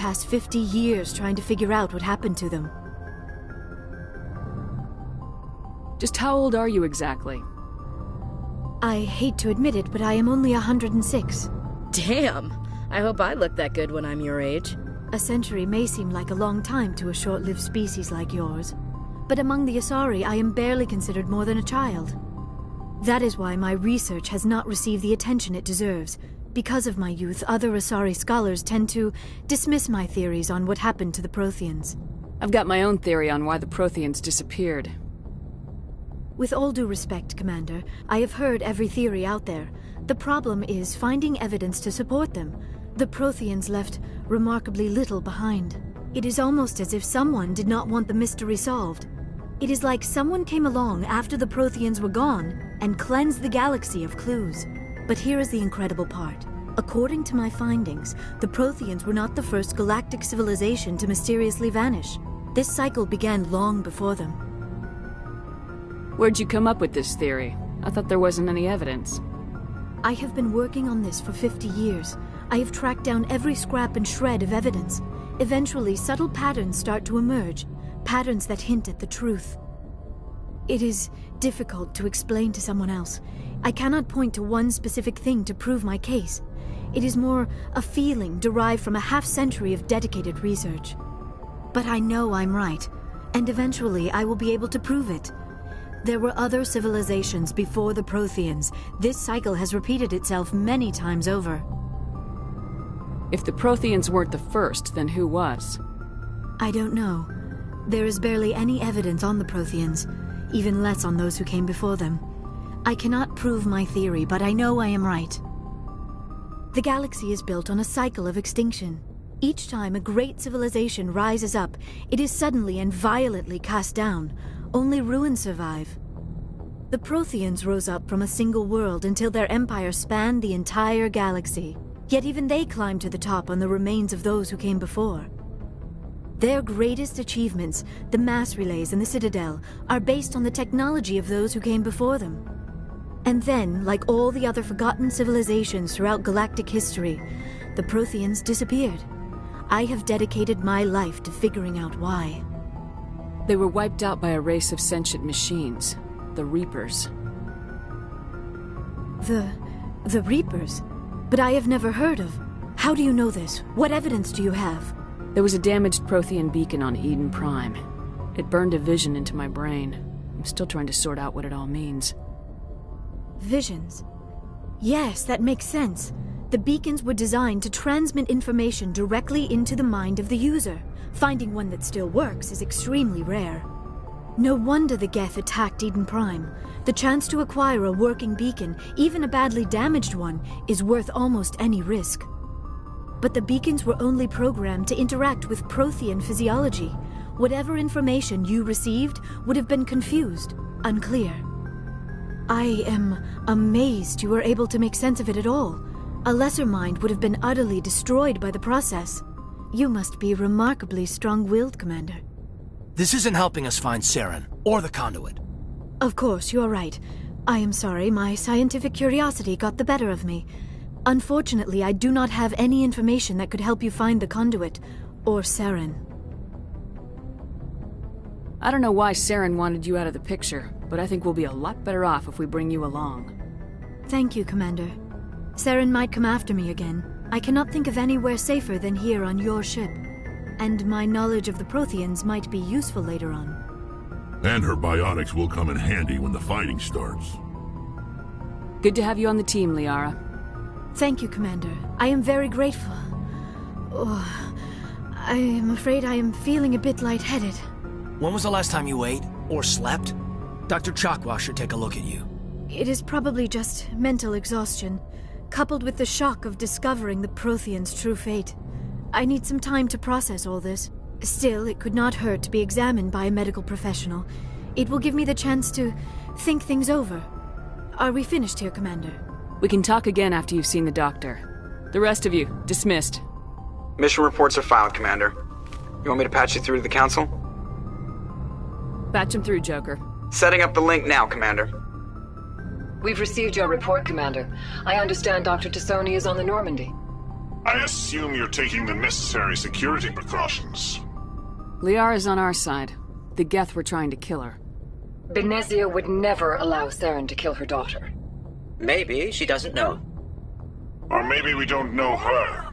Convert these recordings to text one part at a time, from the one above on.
past 50 years trying to figure out what happened to them. Just how old are you exactly? I hate to admit it, but I am only 106. Damn! I hope I look that good when I'm your age. A century may seem like a long time to a short-lived species like yours, but among the Asari I am barely considered more than a child. That is why my research has not received the attention it deserves. Because of my youth, other Asari scholars tend to dismiss my theories on what happened to the Protheans. I've got my own theory on why the Protheans disappeared. With all due respect, Commander, I have heard every theory out there. The problem is finding evidence to support them. The Protheans left remarkably little behind. It is almost as if someone did not want the mystery solved. It is like someone came along after the Protheans were gone and cleansed the galaxy of clues. But here is the incredible part. According to my findings, the Protheans were not the first galactic civilization to mysteriously vanish. This cycle began long before them. Where'd you come up with this theory? I thought there wasn't any evidence. I have been working on this for 50 years. I have tracked down every scrap and shred of evidence. Eventually, subtle patterns start to emerge, patterns that hint at the truth. It is difficult to explain to someone else. I cannot point to one specific thing to prove my case. It is more a feeling derived from a half-century of dedicated research. But I know I'm right, and eventually I will be able to prove it. There were other civilizations before the Protheans. This cycle has repeated itself many times over. If the Protheans weren't the first, then who was? I don't know. There is barely any evidence on the Protheans, even less on those who came before them. I cannot prove my theory, but I know I am right. The galaxy is built on a cycle of extinction. Each time a great civilization rises up, it is suddenly and violently cast down. Only ruins survive. The Protheans rose up from a single world until their empire spanned the entire galaxy. Yet even they climbed to the top on the remains of those who came before. Their greatest achievements, the mass relays and the Citadel, are based on the technology of those who came before them. And then, like all the other forgotten civilizations throughout galactic history, the Protheans disappeared. I have dedicated my life to figuring out why. They were wiped out by a race of sentient machines, the Reapers. The Reapers? But I have never heard of. How do you know this? What evidence do you have? There was a damaged Prothean beacon on Eden Prime. It burned a vision into my brain. I'm still trying to sort out what it all means. Visions? Yes, that makes sense. The beacons were designed to transmit information directly into the mind of the user. Finding one that still works is extremely rare. No wonder the Geth attacked Eden Prime. The chance to acquire a working beacon, even a badly damaged one, is worth almost any risk. But the beacons were only programmed to interact with Prothean physiology. Whatever information you received would have been confused, unclear. I am amazed you were able to make sense of it at all. A lesser mind would have been utterly destroyed by the process. You must be remarkably strong-willed, Commander. This isn't helping us find Saren, or the conduit. Of course, you are right. I am sorry, my scientific curiosity got the better of me. Unfortunately, I do not have any information that could help you find the conduit, or Saren. I don't know why Saren wanted you out of the picture, but I think we'll be a lot better off if we bring you along. Thank you, Commander. Saren might come after me again. I cannot think of anywhere safer than here on your ship. And my knowledge of the Protheans might be useful later on. And her biotics will come in handy when the fighting starts. Good to have you on the team, Liara. Thank you, Commander. I am very grateful. Oh, I am afraid I am feeling a bit lightheaded. When was the last time you ate, or slept? Dr. Chakwa should take a look at you. It is probably just mental exhaustion, coupled with the shock of discovering the Protheans' true fate. I need some time to process all this. Still, it could not hurt to be examined by a medical professional. It will give me the chance to think things over. Are we finished here, Commander? We can talk again after you've seen the doctor. The rest of you, dismissed. Mission reports are filed, Commander. You want me to patch you through to the Council? Patch him through, Joker. Setting up the link now, Commander. We've received your report, Commander. I understand Dr. Tassoni is on the Normandy. I assume you're taking the necessary security precautions. Liara's on our side. The Geth were trying to kill her. Benezia would never allow Saren to kill her daughter. Maybe she doesn't know. Or maybe we don't know her.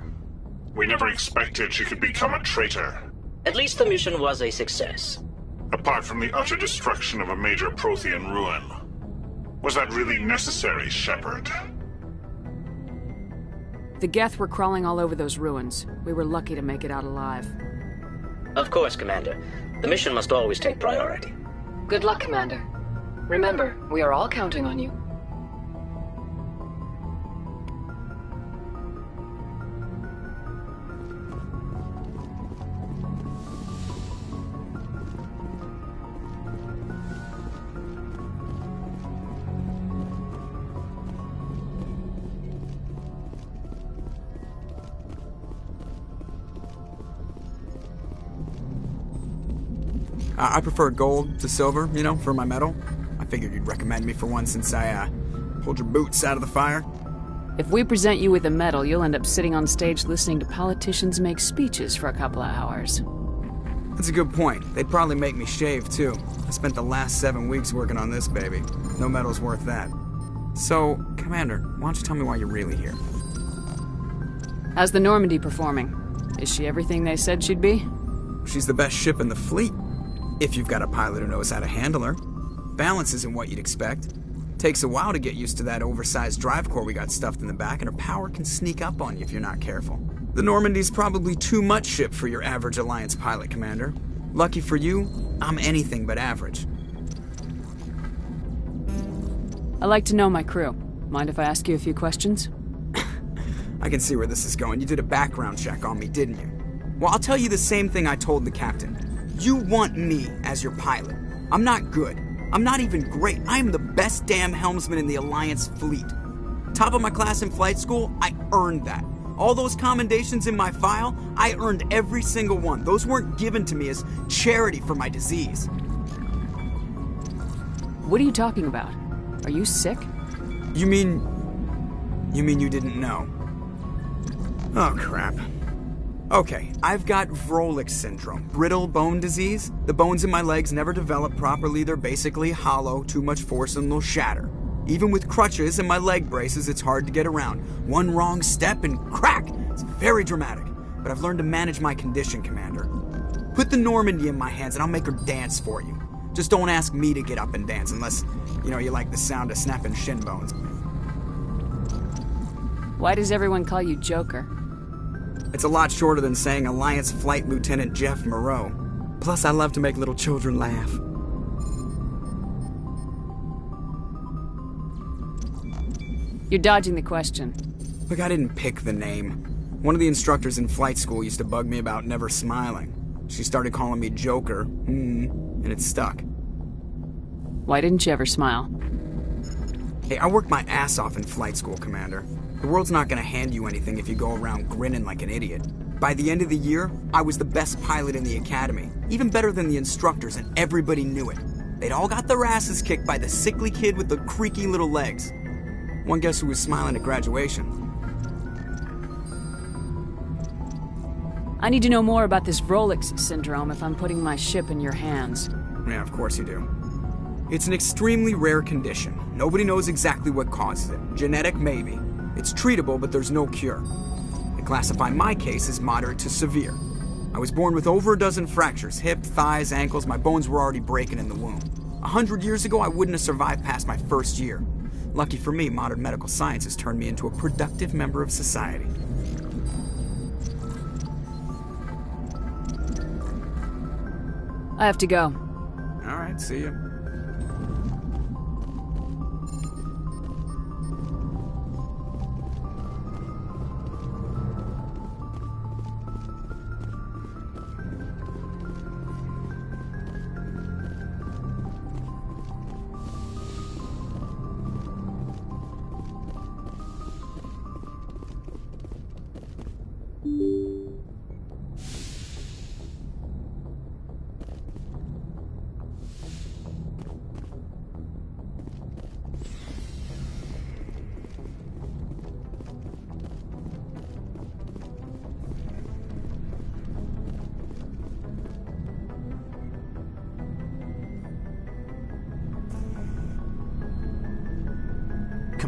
We never expected she could become a traitor. At least the mission was a success. Apart from the utter destruction of a major Prothean ruin. Was that really necessary, Shepard? The Geth were crawling all over those ruins. We were lucky to make it out alive. Of course, Commander. The mission must always take priority. Good luck, Commander. Remember, we are all counting on you. I prefer gold to silver, you know, for my medal. I figured you'd recommend me for one since I, pulled your boots out of the fire. If we present you with a medal, you'll end up sitting on stage listening to politicians make speeches for a couple of hours. That's a good point. They'd probably make me shave, too. I spent the last 7 weeks working on this baby. No medal's worth that. So, Commander, why don't you tell me why you're really here? How's the Normandy performing? Is she everything they said she'd be? She's the best ship in the fleet. If you've got a pilot who knows how to handle her. Balance isn't what you'd expect. Takes a while to get used to that oversized drive core we got stuffed in the back, and her power can sneak up on you if you're not careful. The Normandy's probably too much ship for your average Alliance pilot, Commander. Lucky for you, I'm anything but average. I like to know my crew. Mind if I ask you a few questions? I can see where this is going. You did a background check on me, didn't you? Well, I'll tell you the same thing I told the captain. You want me as your pilot. I'm not good. I'm not even great. I am the best damn helmsman in the Alliance fleet. Top of my class in flight school, I earned that. All those commendations in my file, I earned every single one. Those weren't given to me as charity for my disease. What are you talking about? Are you sick? You mean you didn't know? Oh, crap. Okay, I've got Vrolik syndrome, brittle bone disease. The bones in my legs never develop properly. They're basically hollow, too much force and they'll shatter. Even with crutches and my leg braces, it's hard to get around. One wrong step and crack! It's very dramatic. But I've learned to manage my condition, Commander. Put the Normandy in my hands and I'll make her dance for you. Just don't ask me to get up and dance unless, you like the sound of snapping shin bones. Why does everyone call you Joker? It's a lot shorter than saying Alliance Flight Lieutenant Jeff Moreau. Plus, I love to make little children laugh. You're dodging the question. Look, I didn't pick the name. One of the instructors in flight school used to bug me about never smiling. She started calling me Joker, and it stuck. Why didn't you ever smile? Hey, I worked my ass off in flight school, Commander. The world's not gonna hand you anything if you go around grinning like an idiot. By the end of the year, I was the best pilot in the academy. Even better than the instructors, and everybody knew it. They'd all got their asses kicked by the sickly kid with the creaky little legs. One guess who was smiling at graduation? I need to know more about this Vrolik syndrome if I'm putting my ship in your hands. Yeah, of course you do. It's an extremely rare condition. Nobody knows exactly what causes it. Genetic, maybe. It's treatable, but there's no cure. They classify my case as moderate to severe. I was born with over a dozen fractures, hip, thighs, ankles. My bones were already breaking in the womb. 100 years ago, I wouldn't have survived past my first year. Lucky for me, modern medical science has turned me into a productive member of society. I have to go. All right, see you.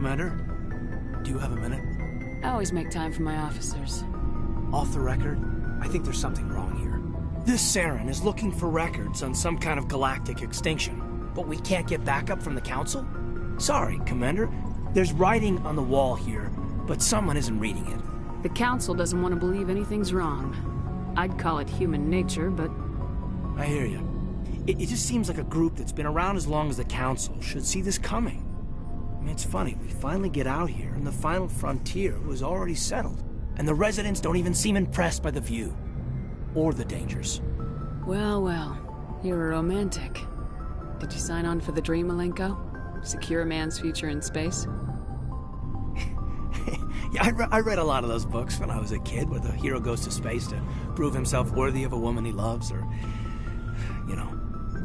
Commander, do you have a minute? I always make time for my officers. Off the record, I think there's something wrong here. This Saren is looking for records on some kind of galactic extinction, but we can't get backup from the Council? Sorry, Commander. There's writing on the wall here, but someone isn't reading it. The Council doesn't want to believe anything's wrong. I'd call it human nature, but... I hear you. It just seems like a group that's been around as long as the Council should see this coming. I mean, it's funny, we finally get out here, and the final frontier was already settled. And the residents don't even seem impressed by the view. Or the dangers. Well, well. You're a romantic. Did you sign on for the dream, Malenko? Secure a man's future in space? Yeah, I read a lot of those books when I was a kid, where the hero goes to space to prove himself worthy of a woman he loves, or, you know,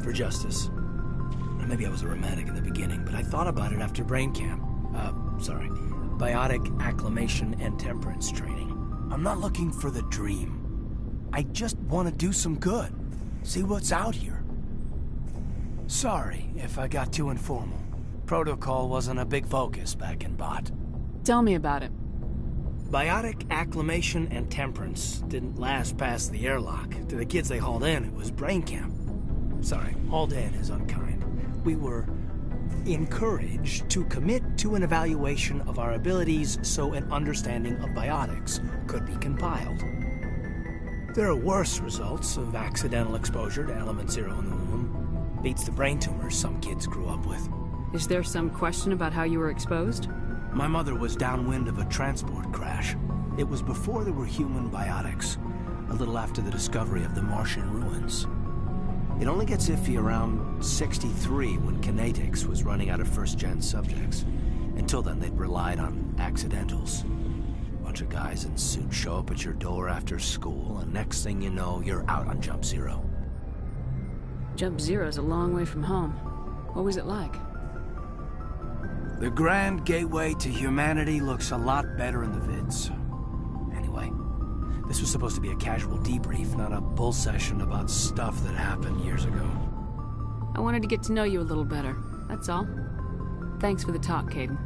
for justice. Maybe I was a romantic in the beginning, but I thought about it after brain camp. Biotic acclimation and temperance training. I'm not looking for the dream. I just want to do some good. See what's out here. Sorry if I got too informal. Protocol wasn't a big focus back in Bot. Tell me about it. Biotic acclimation and temperance didn't last past the airlock. To the kids they hauled in, it was brain camp. Sorry, hauled in is unkind. We were encouraged to commit to an evaluation of our abilities so an understanding of biotics could be compiled. There are worse results of accidental exposure to element 0 in the womb. Beats the brain tumors some kids grew up with. Is there some question about how you were exposed? My mother was downwind of a transport crash. It was before there were human biotics, a little after the discovery of the Martian ruins. It only gets iffy around 63 when Kinetics was running out of first-gen subjects. Until then, they'd relied on accidentals. Bunch of guys in suits show up at your door after school, and next thing you know, you're out on Jump Zero. Jump Zero's a long way from home. What was it like? The grand gateway to humanity looks a lot better in the vids. Anyway, this was supposed to be a casual debrief, not a bull session about stuff that happened years ago. I wanted to get to know you a little better, that's all. Thanks for the talk, Caden.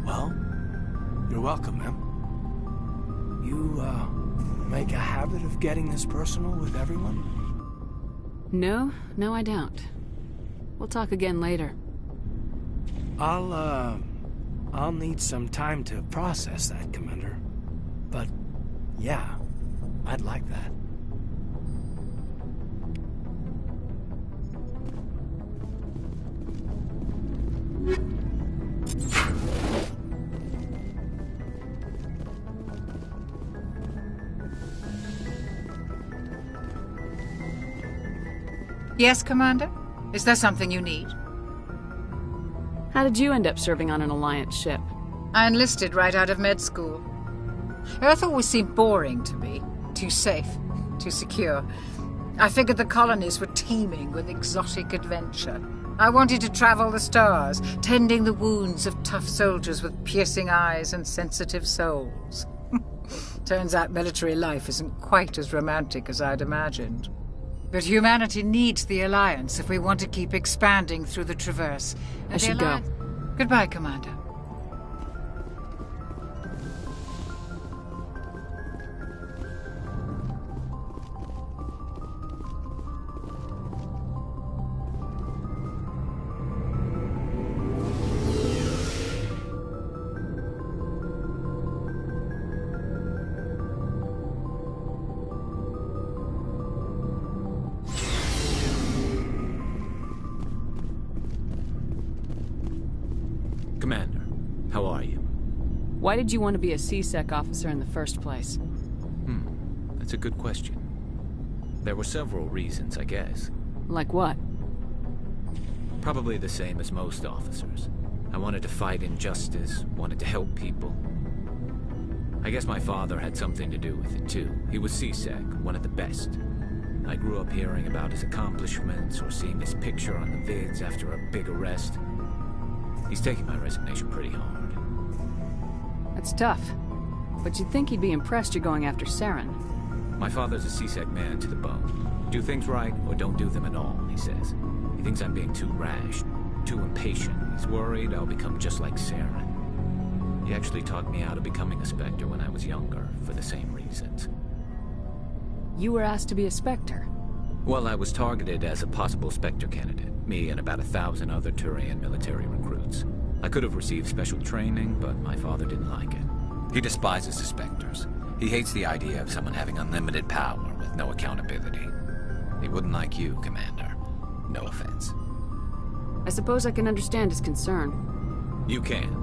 Well, you're welcome, ma'am. You, make a habit of getting this personal with everyone? No, I don't. We'll talk again later. I'll need some time to process that, Commander. But, yeah, I'd like that. Yes, Commander? Is there something you need? How did you end up serving on an Alliance ship? I enlisted right out of med school. Earth always seemed boring to me. Too safe, too secure. I figured the colonies were teeming with exotic adventure. I wanted to travel the stars, tending the wounds of tough soldiers with piercing eyes and sensitive souls. Turns out military life isn't quite as romantic as I'd imagined. But humanity needs the Alliance if we want to keep expanding through the Traverse. I should go. Goodbye, Commander. Commander, how are you? Why did you want to be a C-Sec officer in the first place? That's a good question. There were several reasons, I guess. Like what? Probably the same as most officers. I wanted to fight injustice, wanted to help people. I guess my father had something to do with it, too. He was C-Sec, one of the best. I grew up hearing about his accomplishments or seeing his picture on the vids after a big arrest. He's taking my resignation pretty hard. That's tough. But you'd think he'd be impressed you're going after Saren. My father's a C-Sec man to the bone. Do things right or don't do them at all, he says. He thinks I'm being too rash, too impatient. He's worried I'll become just like Saren. He actually talked me out of becoming a Spectre when I was younger, for the same reasons. You were asked to be a Spectre? Well, I was targeted as a possible Spectre candidate. Me and about 1,000 other Turian military recruits. I could have received special training, but my father didn't like it. He despises the Spectres. He hates the idea of someone having unlimited power with no accountability. He wouldn't like you, Commander. No offense. I suppose I can understand his concern. You can.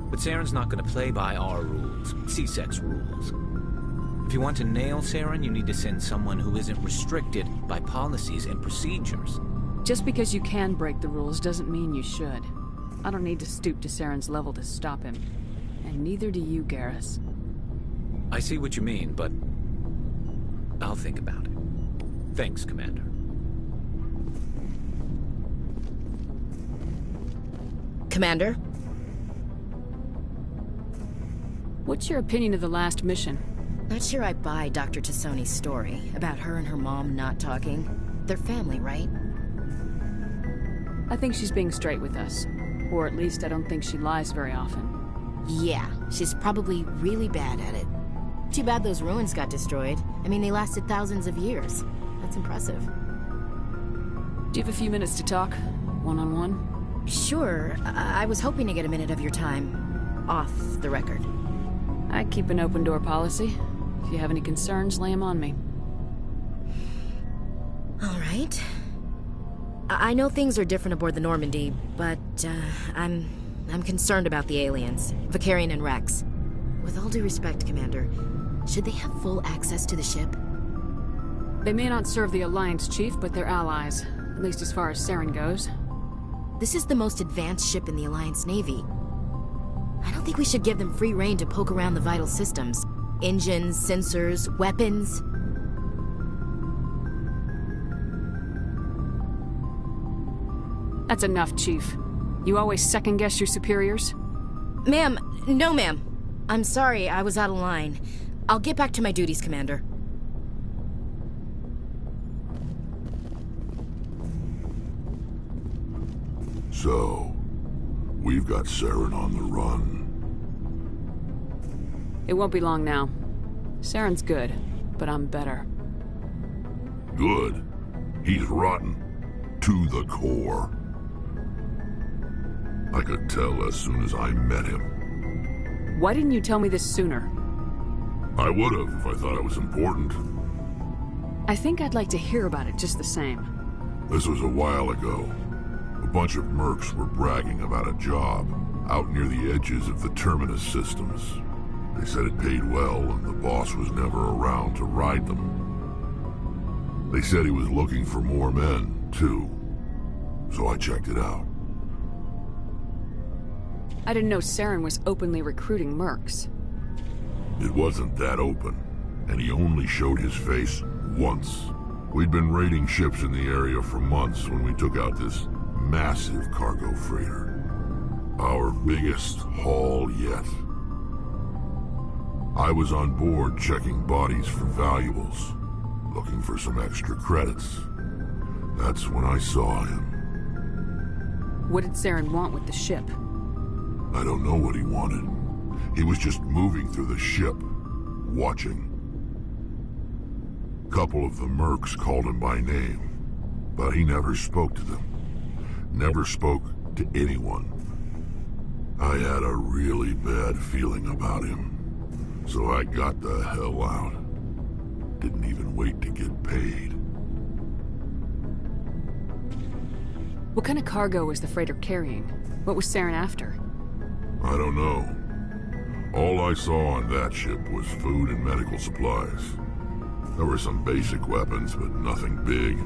But Saren's not going to play by our rules, C-Sec's rules. If you want to nail Saren, you need to send someone who isn't restricted by policies and procedures. Just because you can break the rules doesn't mean you should. I don't need to stoop to Saren's level to stop him. And neither do you, Garrus. I see what you mean, but I'll think about it. Thanks, Commander. Commander? What's your opinion of the last mission? Not sure I buy Dr. Tassoni's story about her and her mom not talking. They're family, right? I think she's being straight with us. Or at least I don't think she lies very often. Yeah, she's probably really bad at it. Too bad those ruins got destroyed. I mean, they lasted thousands of years. That's impressive. Do you have a few minutes to talk? One-on-one? Sure. I was hoping to get a minute of your time. Off the record. I keep an open-door policy. If you have any concerns, lay them on me. All right. I know things are different aboard the Normandy, but I'm concerned about the aliens, Vicarian and Rex. With all due respect, Commander, should they have full access to the ship? They may not serve the Alliance, Chief, but they're allies. At least as far as Saren goes. This is the most advanced ship in the Alliance Navy. I don't think we should give them free rein to poke around the vital systems. Engines, sensors, weapons. That's enough, Chief. You always second-guess your superiors? Ma'am, no ma'am. I'm sorry, I was out of line. I'll get back to my duties, Commander. So, we've got Saren on the run. It won't be long now. Saren's good, but I'm better. Good? He's rotten. To the core. I could tell as soon as I met him. Why didn't you tell me this sooner? I would have if I thought it was important. I think I'd like to hear about it just the same. This was a while ago. A bunch of mercs were bragging about a job out near the edges of the Terminus systems. They said it paid well and the boss was never around to ride them. They said he was looking for more men, too. So I checked it out. I didn't know Saren was openly recruiting mercs. It wasn't that open, and he only showed his face once. We'd been raiding ships in the area for months when we took out this massive cargo freighter. Our biggest haul yet. I was on board checking bodies for valuables, looking for some extra credits. That's when I saw him. What did Saren want with the ship? I don't know what he wanted. He was just moving through the ship, watching. A couple of the mercs called him by name, but he never spoke to them. Never spoke to anyone. I had a really bad feeling about him, so I got the hell out. Didn't even wait to get paid. What kind of cargo was the freighter carrying? What was Saren after? I don't know. All I saw on that ship was food and medical supplies. There were some basic weapons, but nothing big.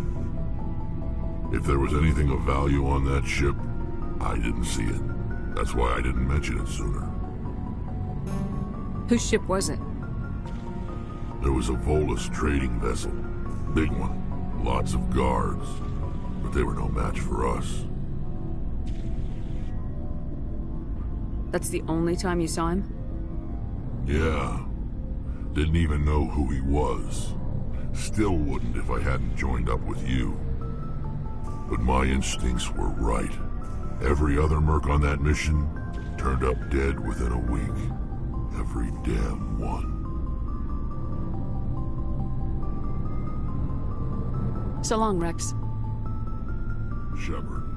If there was anything of value on that ship, I didn't see it. That's why I didn't mention it sooner. Whose ship was it? There was a Volus trading vessel. Big one. Lots of guards. But they were no match for us. That's the only time you saw him? Yeah. Didn't even know who he was. Still wouldn't if I hadn't joined up with you. But my instincts were right. Every other merc on that mission turned up dead within a week. Every damn one. So long, Rex. Shepard.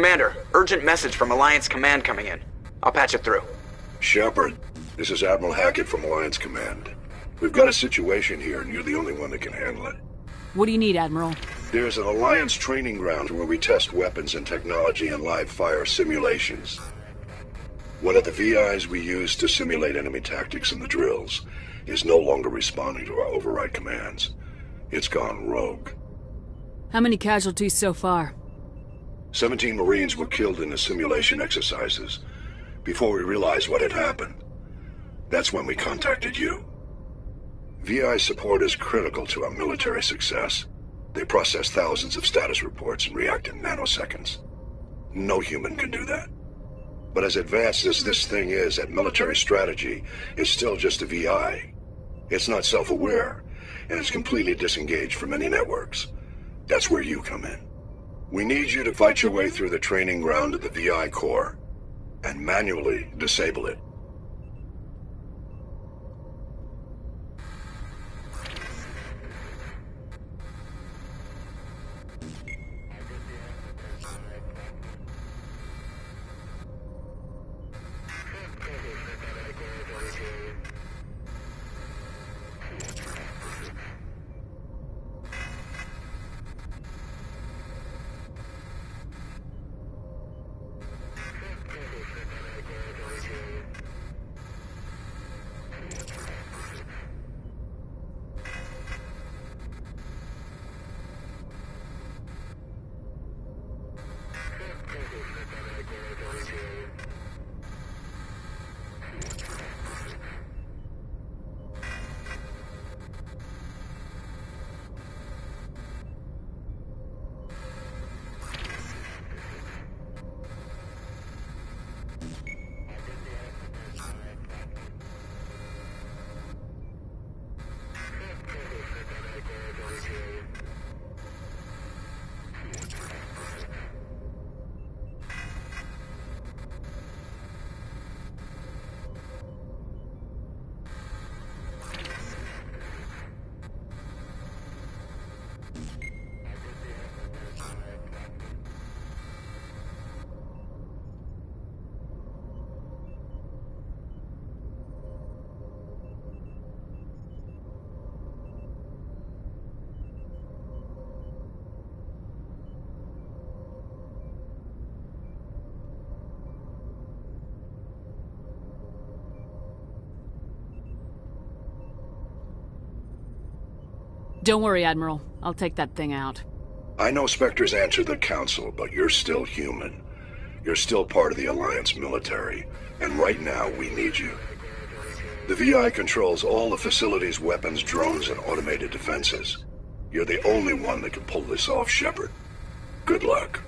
Commander, urgent message from Alliance Command coming in. I'll patch it through. Shepard, this is Admiral Hackett from Alliance Command. We've got a situation here, and you're the only one that can handle it. What do you need, Admiral? There's an Alliance training ground where we test weapons and technology in live fire simulations. One of the VIs we use to simulate enemy tactics in the drills is no longer responding to our override commands. It's gone rogue. How many casualties so far? 17 Marines were killed in the simulation exercises before we realized what had happened. That's when we contacted you. VI support is critical to our military success. They process thousands of status reports and react in nanoseconds. No human can do that. But as advanced as this thing is at military strategy, it's still just a VI. It's not self-aware, and it's completely disengaged from any networks. That's where you come in. We need you to fight your way through the training ground of the VI core and manually disable it. Don't worry, Admiral. I'll take that thing out. I know Spectres answered the Council, but you're still human. You're still part of the Alliance military, and right now we need you. The VI controls all the facility's weapons, drones, and automated defenses. You're the only one that can pull this off, Shepard. Good luck.